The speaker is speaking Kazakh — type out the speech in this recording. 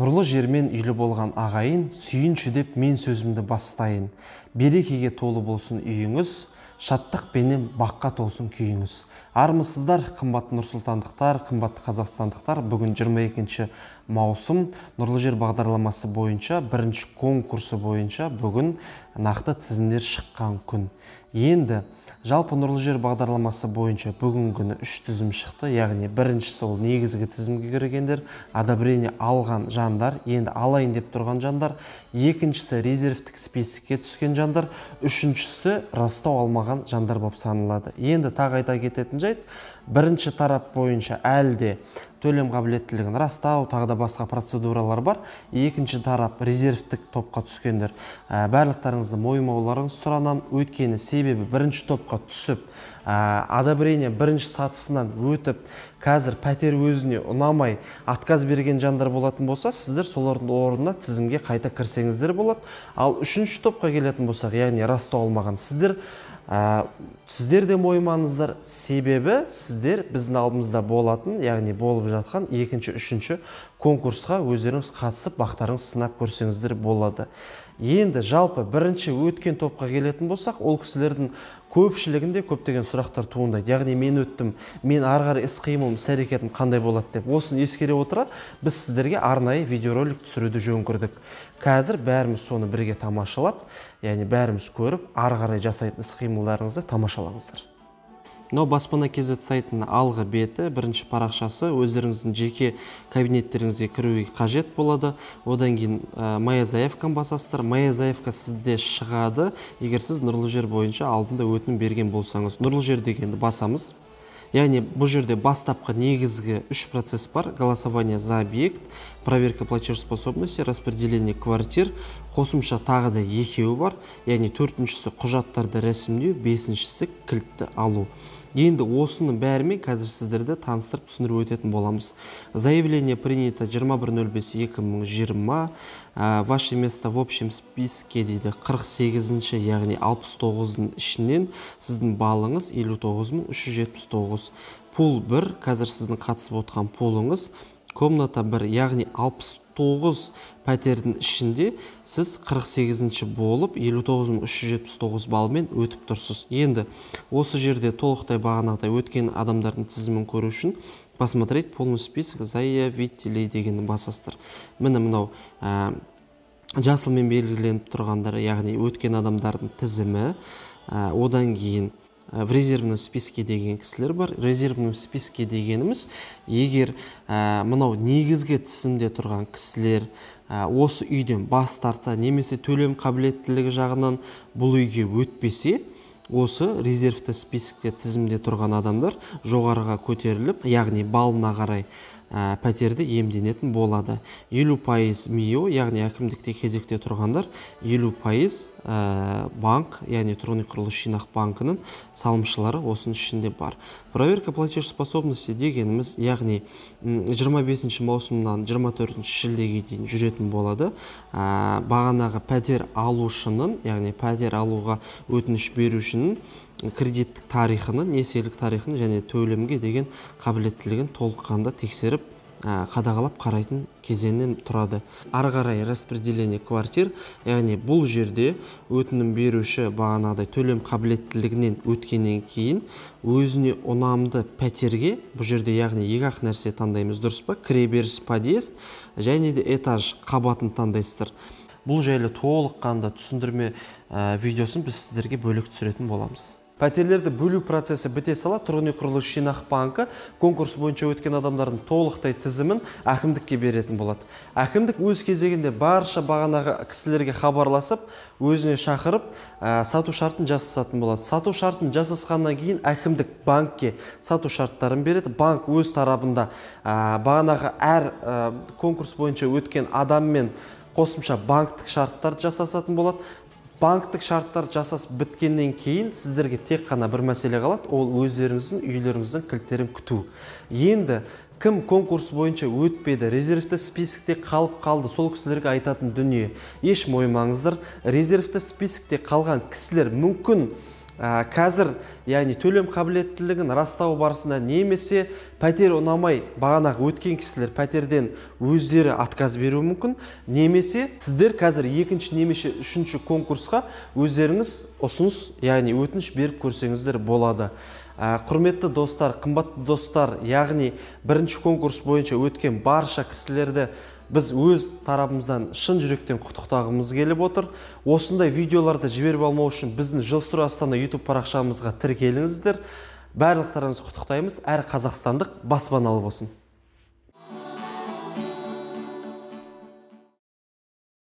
Нұрлы жермен үйлі болған ағайын, сүйінші деп мен сөзімді бастайын. Берекеге толы болсын үйіңіз, шаттықпенен баққа толсын күйіңіз. Армысыздар, қымбатты нұрсұлтандықтар, қымбатты қазақстандықтар. Бүгін 22 маусым Нұрлы жер бағдарламасы бойынша, бірінші конкурсы бойынша бүгін нақты тізімдер шыққан күн. Енді жалпы Нұрлы жер бағдарламасы бойынша бүгін күні 3 тізім шықты. Яғни біріншісі ол негізгі тізімге кіргендер, одобрение алған жандар, енді алайын деп тұрған жандар. Екіншісі резервтік списокке түскен жандар, үшіншісі растау алмаған жандар болып саналады. Енді тағы айта кететін жайт, бірінші тарап бойынша әлде төлем қабілеттілігін растау, тағы да басқа процедуралар бар. Екінші тарап резервтік топқа түскендер. Барлықтарыңызды мойымауларыңыз сұранам, өйткені себебі бірінші топқа түсіп, одобрение бірінші сатысынан өтіп, қазір пәтер өзіне ұнамай отказ берген жандар болатын болса, сіздер солардың орнына тізімге қайта кірсеңіздер болады. Ал үшінші топқа келетін болсақ, яғни растау алмаған сіздер де мойымаңыздар, себебі сіздер біздің алдымызда болатын, яғни болып жатқан екінші, үшінші конкурсқа өздеріңіз қатысып, бақтарыңыз сынап көрсеңіздер болады. Енді жалпы бірінші өткен топқа келетін болсақ, ол кісілердің көпшілігінде көптеген сұрақтар туындайды. Яғни мен өттім, мен арғары іс-қимылым, іс-әрекетім қандай болады деп. Осыны ескере отыра, біз сіздерге арнайы видеоролик түсіруді жөн көрдік. Қазір бәріміз соны бірге тамашалап, яғни бәріміз көріп, арғарай жасайтын іс-қимылдарыңызды тамашалаңыздар. Мынау баспана KZ сайтының алғы беті, бірінші парақшасы, өздеріңіздің жеке кабинеттеріңізге кіруге қажет болады. Одан кейін моя заявканы басасыздар. Моя заявка сізде шығады, егер сіз Нұрлы жер бойынша алдында өтінім берген болсаңыз. Нұрлы жер дегенді басамыз. Яғни бұл жерде бастапқы негізгі 3 процесс бар: голосование за объект, проверка платежеспособности, распределение квартир. Қосымша тағы да екеуі бар. Яғни төртіншісі құжаттарды рәсімдеу, бесіншісі кілтті алу. Енді осының бәрімен қазір сіздерді таныстырып түсіндіріп өтетін боламыз. Заявление принято 21.05.2020. Ваше место в общем списке дейді 48-ші, яғни 69-ның ішінен сіздің балыңыз 59.379. Пул 1, қазір сіздің қатысып отқан пулыңыз. Комната 1, яғни 69 пәтердің ішінде сіз 48-ші болып 59.379 балмен өтіп тұрсыз. Енді осы жерде толықтай бағанағыдай өткен адамдардың тізімін көру үшін посмотреть полный список заявителей дегенді басасыздар. Міне мынау жасылмен белгіленіп тұрғандар, яғни өткен адамдардың тізімі. Одан кейін в резервном списке деген кісілер бар. Резервном списке дегеніміз, егер мынау негізгі тізімде тұрған кісілер осы үйден бас тартса, немесе төлем қабілеттілігі жағынан бұл үйге өтпесе, осы резервті спискте тізімде тұрған адамдар жоғарыға көтеріліп, яғни балына қарай пәтерді иемденетін болады. 50% МИО, яғни әкімдікте кезекте тұрғандар, 50% банк, яғни тұрғын үй құрылыс жинақ банкының салымшылары осының ішінде бар. Проверка платежеспособности дегеніміз, яғни 25 маусымнан 24 шілдеге дейін жүретін болады. Бағанағы пәтер алушының, яғни пәтер алуға өтініш берушінің кредиттік тарихының, несиелік тарихын және төлемге деген қабілеттілігін толыққанды тексеріп, қадағалап қарайтын кезеңнен тұрады. Ары қарай распределение квартир, яғни бұл жерде өтінім беруші бағанағыдай төлем қабілеттілігінен өткеннен кейін өзіне ұнамды пәтерге, бұл жерде яғни екі-ақ нәрсе таңдаймыз, дұрыс па? Кіреберіс подъезд және де этаж қабатын таңдайсыздар. Бұл жайлы толыққанды түсіндірме видеосын біз сіздерге бөлек түсіретін боламыз. Пәтерлерді бөлу процесі біте сала, тұрғын үй құрылыс жинақ банкі конкурс бойынша өткен адамдардың толықтай тізімін әкімдікке беретін болады. Әкімдік өз кезегінде барша бағанағы кісілерге хабарласып, өзіне шақырып, сату шартын жасасатын болады. Сату шартын жасасқаннан кейін әкімдік банкке сату шарттарын береді. Банк өз тарабында бағанағы әр конкурс бойынша өткен адаммен қосымша банктік шарттар жасасатын болады. Банктік шарттар жасас біткеннен кейін сіздерге тек қана бір мәселе қалады, ол өздеріңіздің үйлеріңіздің кілттерін күту. Енді кім конкурс бойынша өтпеді, резервті списокте қалып қалды, сол кісілерге айтатын дүние: еш мойымаңыздар, резервті списокте қалған кісілер мүмкін Қазір яғни төлем қабілеттілігін растау барысында немесе пәтер ұнамай бағанағы өткен кісілер пәтерден өздері отказ беруі мүмкін, немесе сіздер қазір екінші немесе үшінші конкурсқа өздеріңіз ұсыныс яғни өтініш беріп көрсеңіздер болады. Құрметті достар, қымбатты достар, яғни бірінші конкурс бойынша өткен барша кісілерді біз өз тарапымыздан шын жүректен құттықтағымыз келіп отыр. Осындай видеоларды жіберіп алмау үшін біздің Жилстрой Астана YouTube парақшамызға тіркеліңіздер. Барлықтарыңызды құттықтаймыз. Әр қазақстандық баспаналы болсын.